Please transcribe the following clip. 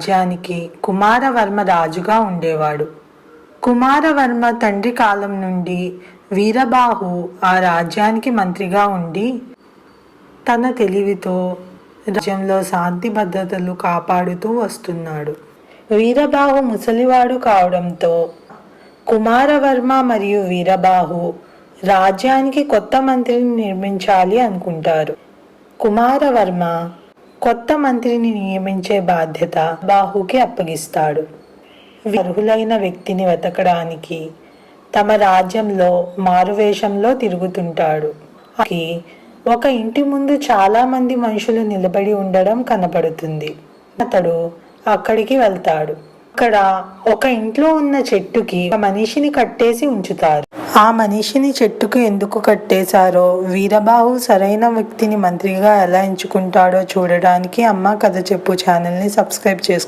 రాజ్యానికి కుమారవర్మ రాజుగా ఉండేవాడు. కుమారవర్మ తండ్రి కాలం నుండి వీరబాహు ఆ రాజ్యానికి మంత్రిగా ఉండి తన తెలివితో రాజ్యంలో శాంతి భద్రతలు కాపాడుతూ వస్తున్నాడు. వీరబాహు ముసలివాడు కావడంతో కుమారవర్మ మరియు వీరబాహు రాజ్యానికి కొత్త మంత్రిని నిర్మించాలి అనుకుంటారు. కుమారవర్మ కొత్త మంత్రిని నియమించే బాధ్యత బాహుకి అప్పగిస్తాడు. అర్హులైన వ్యక్తిని వెతకడానికి తమ రాజ్యంలో మారువేషంలో తిరుగుతుంటాడు. ఒక ఇంటి ముందు చాలా మంది మనుషులు నిలబడి ఉండడం కనపడుతుంది. అతడు అక్కడికి వెళ్తాడు. అక్కడ ఒక ఇంట్లో ఉన్న చెట్టుకి ఒక మనిషిని కట్టేసి ఉంచుతారు. ఆ మనిషిని చెట్టుకు ఎందుకు కట్టేశారో, వీరబాహు సరైన వ్యక్తిని మంత్రిగా ఎలా ఎంచుకుంటాడో చూడడానికి అమ్మ కథ చెప్పు ఛానల్ని సబ్స్క్రైబ్ చేసుకోండి.